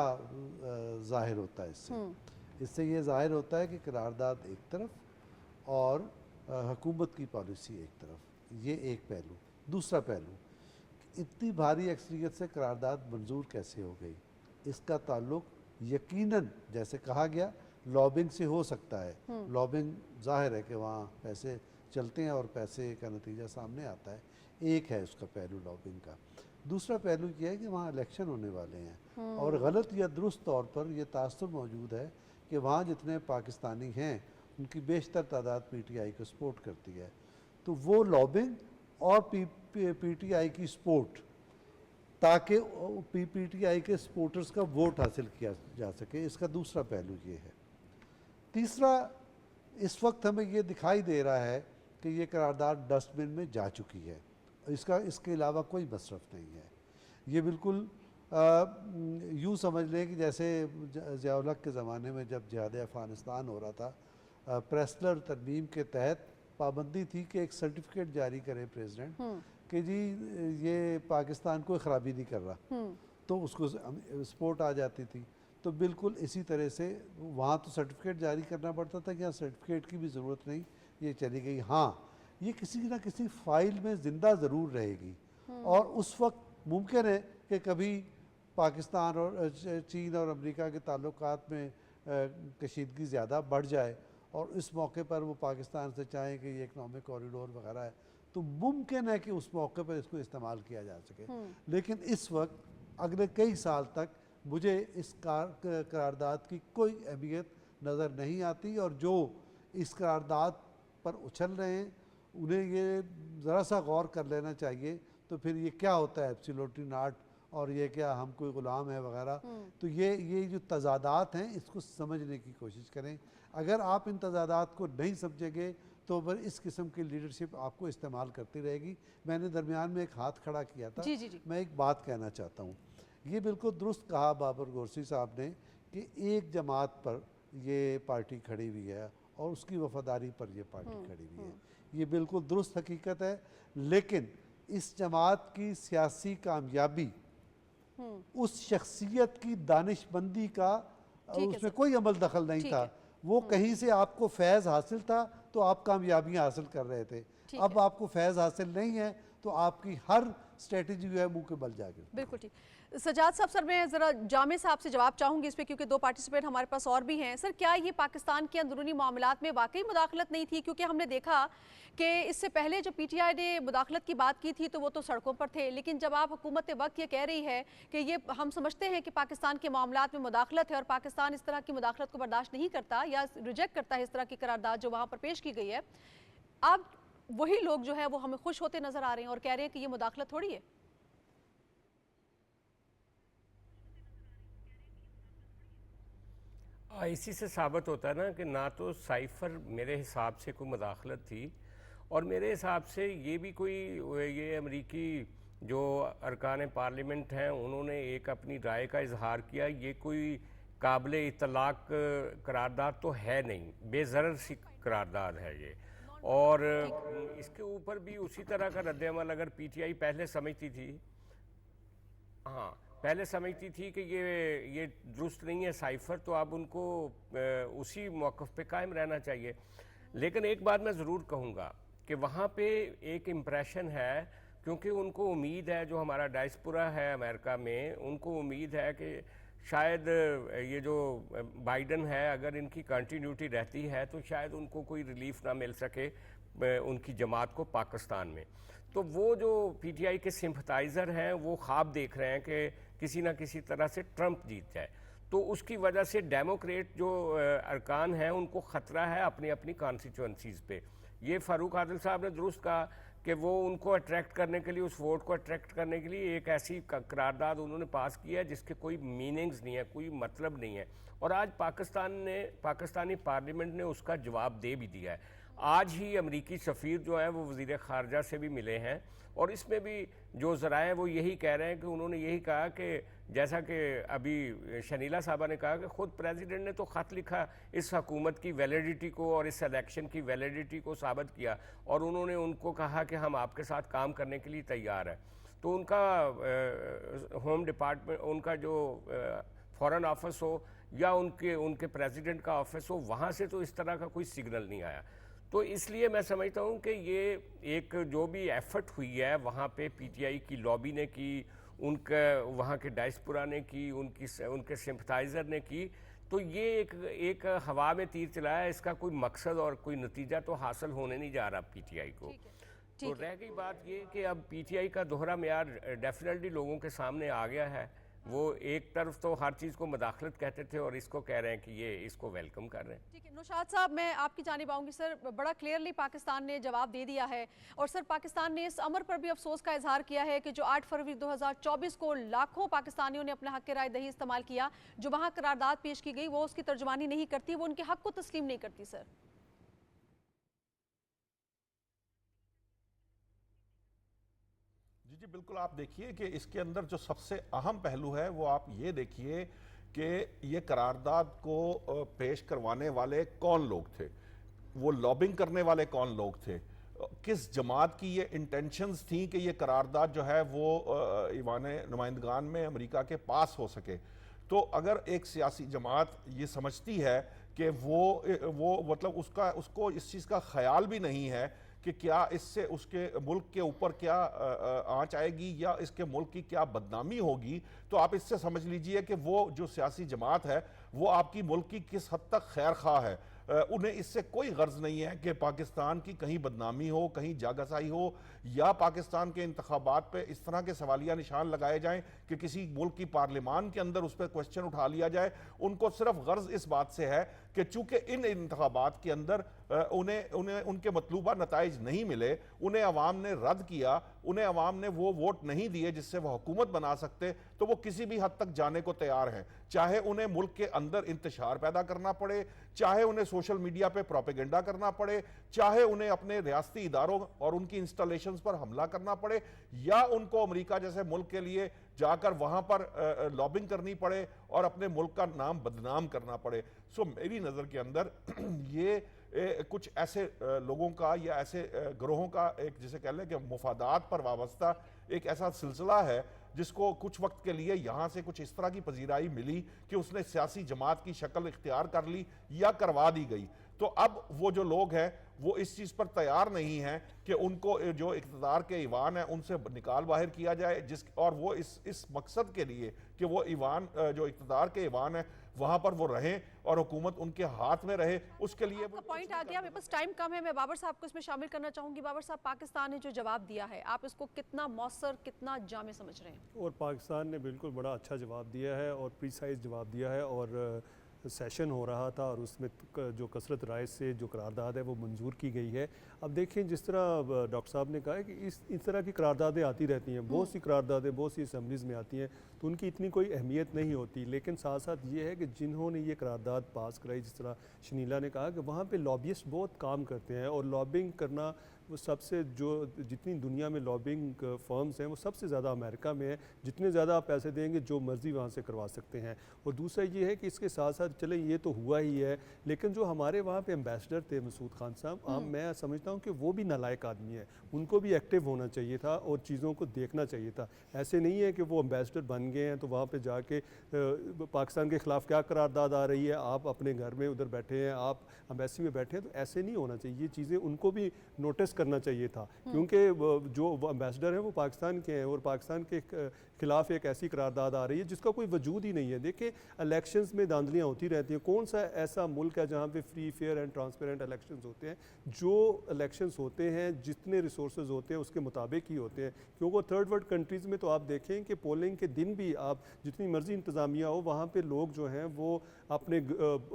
ज़ाहिर होता है इससे ये ज़ाहिर होता है कि करारदाद एक तरफ और हुकूमत की पॉलिसी एक तरफ, ये एक पहलू। दूसरा पहलू, इतनी भारी अक्सरियत से करारदाद मंजूर कैसे हो गई, इसका ताल्लुक यकीनन जैसे कहा गया लॉबिंग से हो सकता है। लॉबिंग ज़ाहिर है कि वहाँ पैसे चलते हैं और पैसे का नतीजा सामने आता है, एक है उसका पहलू लॉबिंग का। दूसरा पहलू ये है कि वहाँ इलेक्शन होने वाले हैं और गलत या दुरुस्त तौर पर यह तासुर मौजूद है कि वहाँ जितने पाकिस्तानी हैं उनकी बेशतर तादाद पीटीआई को सपोर्ट करती है। तो वो लॉबिंग और पीटीआई की सपोर्ट, ताकि पीटीआई के सपोर्टर्स का वोट हासिल किया जा सके, इसका दूसरा पहलू ये है। तीसरा, इस वक्त हमें ये दिखाई दे रहा है कि ये करारदाद डस्टबिन में जा चुकी है, इसके अलावा कोई मसरफ नहीं है। ये बिल्कुल यूँ समझ लें कि जैसे ज़िया-उल-हक के ज़माने में जब जिहाद अफ़गानिस्तान हो रहा था, प्रेस्लर तरमीम के तहत पाबंदी थी कि एक सर्टिफिकेट जारी करे प्रेसिडेंट कि जी ये पाकिस्तान कोई ख़राबी नहीं कर रहा, तो उसको सपोर्ट आ जाती थी। तो बिल्कुल इसी तरह से वहाँ तो सर्टिफिकेट जारी करना पड़ता था कि यहाँ सर्टिफिकेट की भी ज़रूरत नहीं, ये चली गई। हाँ, ये किसी न किसी फ़ाइल में ज़िंदा ज़रूर रहेगी और उस वक्त मुमकिन है कि कभी पाकिस्तान और चीन और अमेरिका के ताल्लुकात में कशीदगी ज़्यादा बढ़ जाए और इस मौके पर वो पाकिस्तान से चाहें कि ये इकनॉमिक कॉरिडोर वगैरह है, तो मुमकिन है कि उस मौके पर इसको इस्तेमाल किया जा सके। लेकिन इस वक्त अगले कई साल तक मुझे इस करारदाद की कोई अहमियत नज़र नहीं आती, और जो इस करारदाद पर उछल रहे हैं उन्हें ये ज़रा सा गौर कर लेना चाहिए। तो फिर ये क्या होता है एब्सोल्युटली नॉट, और ये क्या हम कोई ग़ुलाम है वगैरह। तो ये जो तज़ादात हैं इसको समझने की कोशिश करें। अगर आप इन तज़ादात को नहीं समझेंगे तो फिर इस किस्म की लीडरशिप आपको इस्तेमाल करती रहेगी। मैंने दरमियान में एक हाथ खड़ा किया था। जी। मैं एक बात कहना चाहता हूँ, یہ بالکل درست کہا بابر گورسی صاحب نے کہ ایک جماعت پر یہ پارٹی کھڑی ہوئی ہے اور اس کی وفاداری پر یہ پارٹی کھڑی ہوئی ہے، یہ بالکل درست حقیقت ہے. لیکن اس جماعت کی سیاسی کامیابی اس شخصیت کی دانش مندی کا اس میں کوئی عمل دخل نہیں تھا. وہ کہیں سے آپ کو فیض حاصل تھا تو آپ کامیابیاں حاصل کر رہے تھے. اب آپ کو فیض حاصل نہیں ہے تو آپ کی ہر اسٹریٹجی جو ہے منہ کے بل جا گئی. بالکل ٹھیک. سجاد صاحب، سر میں ذرا جامع صاحب سے جواب چاہوں گی اس پہ، کیونکہ 2 پارٹیسپینٹ ہمارے پاس اور بھی ہیں. سر کیا یہ پاکستان کے اندرونی معاملات میں واقعی مداخلت نہیں تھی؟ کیونکہ ہم نے دیکھا کہ اس سے پہلے جب پی ٹی آئی نے مداخلت کی بات کی تھی تو وہ تو سڑکوں پر تھے، لیکن جب آپ حکومت وقت یہ کہہ رہی ہے کہ یہ ہم سمجھتے ہیں کہ پاکستان کے معاملات میں مداخلت ہے اور پاکستان اس طرح کی مداخلت کو برداشت نہیں کرتا یا ریجیکٹ کرتا ہے اس طرح کی قرارداد جو وہاں پر پیش کی گئی ہے، اب وہی لوگ جو ہے وہ ہمیں خوش ہوتے نظر آ رہے ہیں اور کہہ رہے ہیں کہ یہ مداخلت تھوڑی ہے. اسی سے ثابت ہوتا ہے نا کہ نہ تو سائفر میرے حساب سے کوئی مداخلت تھی، اور میرے حساب سے یہ بھی کوئی یہ امریکی جو ارکان پارلیمنٹ ہیں انہوں نے ایک اپنی رائے کا اظہار کیا، یہ کوئی قابل اطلاق قرارداد تو ہے نہیں، بے ضرر سی قرارداد ہے یہ. اور اس کے اوپر بھی اسی طرح کا رد عمل اگر پی ٹی آئی پہلے سمجھتی تھی کہ یہ درست نہیں ہے سائفر، تو اب ان کو اسی موقف پہ قائم رہنا چاہیے. لیکن ایک بات میں ضرور کہوں گا کہ وہاں پہ ایک امپریشن ہے، کیونکہ ان کو امید ہے، جو ہمارا ڈائسپورا ہے امریکہ میں، ان کو امید ہے کہ شاید یہ جو بائیڈن ہے اگر ان کی کنٹینیوٹی رہتی ہے تو شاید ان کو کوئی ریلیف نہ مل سکے ان کی جماعت کو پاکستان میں. تو وہ جو پی ٹی آئی کے سمپتائزر ہیں وہ خواب دیکھ رہے ہیں کہ کسی نہ کسی طرح سے ٹرمپ جیت جائے، تو اس کی وجہ سے ڈیموکریٹ جو ارکان ہیں ان کو خطرہ ہے اپنی اپنی کانسٹیچوئنسیز پہ. یہ فاروق عادل صاحب نے درست کہا کہ وہ ان کو اٹریکٹ کرنے کے لیے، اس ووٹ کو اٹریکٹ کرنے کے لیے ایک ایسی قرارداد انہوں نے پاس کی ہے جس کے کوئی میننگز نہیں ہے، کوئی مطلب نہیں ہے. اور آج پاکستانی پارلیمنٹ نے اس کا جواب دے بھی دیا ہے. آج ہی امریکی سفیر جو ہیں وہ وزیر خارجہ سے بھی ملے ہیں، اور اس میں بھی جو ذرائع ہیں وہ یہی کہہ رہے ہیں کہ انہوں نے یہی کہا کہ جیسا کہ ابھی شنیلا صاحبہ نے کہا کہ خود پریزیڈنٹ نے تو خط لکھا اس حکومت کی ویلیڈیٹی کو اور اس الیکشن کی ویلیڈیٹی کو ثابت کیا، اور انہوں نے ان کو کہا کہ ہم آپ کے ساتھ کام کرنے کے لیے تیار ہیں. تو ان کا ہوم ڈپارٹمنٹ، ان کا جو فارن آفس ہو یا ان کے پریزیڈنٹ کا آفس ہو، وہاں سے تو اس طرح کا کوئی سگنل نہیں آیا. تو اس لیے میں سمجھتا ہوں کہ یہ ایک جو بھی ایفرٹ ہوئی ہے وہاں پہ پی ٹی آئی کی لابی نے کی، ان کا وہاں کے ڈائسپورا نے کی، ان کے سمپتائزر نے کی، تو یہ ایک ہوا میں تیر چلایا. اس کا کوئی مقصد اور کوئی نتیجہ تو حاصل ہونے نہیں جا رہا پی ٹی آئی کو. تو رہ گئی بات یہ کہ اب پی ٹی آئی کا دوہرا معیار ڈیفینیٹلی لوگوں کے سامنے آ گیا ہے. وہ ایک طرف تو ہر چیز کو مداخلت کہتے تھے اور اس کو کہہ رہے ہیں کہ یہ اس کو ویلکم کر رہے ہیں. ٹھیک ہے نوشاد صاحب، میں آپ کی جانب آؤں گی. سر بڑا کلیئرلی پاکستان نے جواب دے دیا ہے، اور سر پاکستان نے اس امر پر بھی افسوس کا اظہار کیا ہے کہ جو 8 فروری 2024 کو لاکھوں پاکستانیوں نے اپنے حق رائے دہی استعمال کیا، جو وہاں قرارداد پیش کی گئی وہ اس کی ترجمانی نہیں کرتی، وہ ان کے حق کو تسلیم نہیں کرتی. سر جی بالکل. آپ دیکھیے کہ اس کے اندر جو سب سے اہم پہلو ہے وہ آپ یہ دیکھیے کہ یہ قرارداد کو پیش کروانے والے کون لوگ تھے، وہ لابنگ کرنے والے کون لوگ تھے، کس جماعت کی یہ انٹینشنز تھیں کہ یہ قرارداد جو ہے وہ ایوان نمائندگان میں امریکہ کے پاس ہو سکے. تو اگر ایک سیاسی جماعت یہ سمجھتی ہے کہ وہ مطلب اس کو اس چیز کا خیال بھی نہیں ہے کہ کیا اس سے اس کے ملک کے اوپر کیا آنچ آئے گی یا اس کے ملک کی کیا بدنامی ہوگی، تو آپ اس سے سمجھ لیجئے کہ وہ جو سیاسی جماعت ہے وہ آپ کی ملک کی کس حد تک خیر خواہ ہے. انہیں اس سے کوئی غرض نہیں ہے کہ پاکستان کی کہیں بدنامی ہو، کہیں جاگسائی ہو، یا پاکستان کے انتخابات پہ اس طرح کے سوالیہ نشان لگائے جائیں کہ کسی ملک کی پارلیمان کے اندر اس پہ کوسچن اٹھا لیا جائے. ان کو صرف غرض اس بات سے ہے کہ چونکہ ان انتخابات کے اندر انہیں ان کے مطلوبہ نتائج نہیں ملے، انہیں عوام نے رد کیا، انہیں عوام نے وہ ووٹ نہیں دیے جس سے وہ حکومت بنا سکتے، تو وہ کسی بھی حد تک جانے کو تیار ہیں، چاہے انہیں ملک کے اندر انتشار پیدا کرنا پڑے، چاہے انہیں سوشل میڈیا پہ پروپیگنڈا کرنا پڑے، چاہے انہیں اپنے ریاستی اداروں اور ان کی انسٹالیشنز پر حملہ کرنا پڑے، یا ان کو امریکہ جیسے ملک کے لیے जाकर वहाँ पर लॉबिंग करनी पड़े और अपने मुल्क का नाम बदनाम करना पड़े। सो मेरी नज़र के अंदर ये कुछ ऐसे लोगों का या ऐसे ग्रोहों का एक जिसे कह लें कि मुफादात पर वाबस्ता एक ऐसा सिलसिला है जिसको कुछ वक्त के लिए यहाँ से कुछ इस तरह की पजीराई मिली कि उसने सियासी जमात की शक्ल इख्तियार कर ली या करवा दी गई। तो अब वो जो लोग हैं वो इस चीज़ पर तैयार नहीं हैं कि उनको जो इक़्तिदार के ईवान है उनसे निकाल बाहर किया जाए, और वो इस मकसद के लिए कि वो ईवान जो इक़्तिदार के ईवान है वहाँ पर वो रहें और हुकूमत उनके हाथ में रहे, उसके लिए वो पॉइंट आ गया। मेरे पास टाइम कम है, मैं बाबर साहब को इसमें शामिल करना चाहूँगी। बाबर साहब, पाकिस्तान ने जो जवाब दिया है आप इसको कितना मौसर, कितना जामे समझ रहे हैं? और पाकिस्तान ने बिल्कुल बड़ा अच्छा जवाब दिया है और प्रीसाइज जवाब दिया है, और सेशन हो रहा था और उसमें जो कसरत राय से जो करारदाद है वो मंजूर की गई है। अब देखें, जिस तरह डॉक्टर साहब ने कहा है कि इस तरह की करारदादें आती रहती हैं, बहुत सी करारदादें बहुत सी असम्बलीज़ में आती हैं, तो उनकी इतनी कोई अहमियत नहीं होती। लेकिन साथ साथ ये है कि जिन्होंने ये करारदाद पास कराई, जिस तरह शनीला ने कहा कि वहाँ पे लॉबिस्ट बहुत काम करते हैं, और लॉबिंग करना वो सबसे जितनी दुनिया में लॉबिंग फर्म्स हैं वो सबसे ज़्यादा अमेरिका में है। जितने ज़्यादा आप पैसे देंगे जो मर्ज़ी वहाँ से करवा सकते हैं। और दूसरा ये है कि इसके साथ साथ चले ये तो हुआ ही है, लेकिन जो हमारे वहाँ पे एम्बेसडर थे मसूद खान साहब, मैं समझता हूँ कि वो भी नालायक आदमी है, उनको भी एक्टिव होना चाहिए था और चीज़ों को देखना चाहिए था। ऐसे नहीं है कि वो एम्बेसडर बन गए हैं तो वहाँ पर जाके पाकिस्तान के ख़िलाफ़ क्या करारदाद आ रही है, आप अपने घर में उधर बैठे हैं, आप एम्बेसी में बैठे हैं, तो ऐसे नहीं होना चाहिए। ये चीज़ें उनको भी नोटिस करना चाहिए था, क्योंकि जो एम्बेसडर हैं वो पाकिस्तान के हैं और पाकिस्तान के खिलाफ एक ऐसी करारदाद आ रही है जिसका कोई वजूद ही नहीं है। देखिए, इलेक्शंस में धांधलियाँ होती रहती हैं, कौन सा ऐसा मुल्क है जहाँ पे free fair and transparent elections होते हैं? जो इलेक्शंस होते हैं जितने रिसोर्सेज होते हैं उसके मुताबिक ही होते हैं, क्योंकि थर्ड वर्ल्ड कंट्रीज़ में तो आप देखें कि पोलिंग के दिन भी आप जितनी मर्जी इंतज़ामिया हो, वहाँ पर लोग जो हैं वो अपने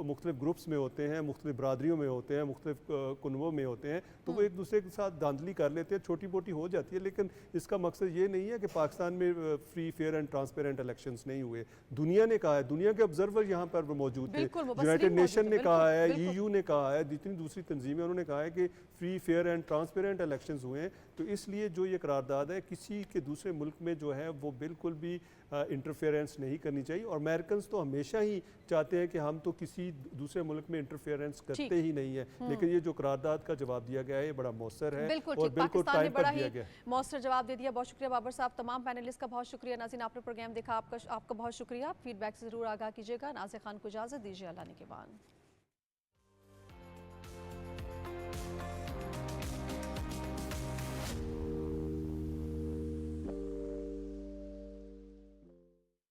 मुख्तलिफ ग्रुप्स में होते हैं, मुख्तलिफ बरादरियों में होते हैं, मुख्तलिफ कुनबों में होते हैं, तो वो एक दूसरे के साथ धांधली कर लेते हैं, छोटी मोटी हो जाती है। लेकिन इसका मकसद ये नहीं है कि पाकिस्तान में free fair and transparent elections नहीं हुए। दुनिया ने कहा है, दुनिया के ऑब्जर्वर यहाँ पर मौजूद थे, यूनाइटेड नेशन ने कहा है, EU ने कहा है, जितनी दूसरी तंजीमें उन्होंने कहा है कि free fair and transparent elections हुए हैं। तो इसलिए जो ये करारदाद है किसी के दूसरे मुल्क में जो है वो बिल्कुल भी इंटरफेरेंस नहीं करनी चाहिए। और अमेरिकन तो हमेशा ही चाहते हैं कि हम तो किसी दूसरे मुल्क में इंटरफेरेंस करते ही नहीं है, लेकिन ये जो करारदाद का जवाब दिया गया है ये बड़ा मौसर है और बिल्कुल टाइम पर दिया गया। मौसर जवाब दे दिया। बहुत शुक्रिया बाबर साहब, तमाम पैनलिस्ट का बहुत शुक्रिया। नाज़रीन, आपने प्रोग्राम देखा, आपका बहुत शुक्रिया। फीडबैक से ज़रूर आगाह कीजिएगा। नाज़िया खान को इजाज़त दीजिए, अल्लाह ने के बाद।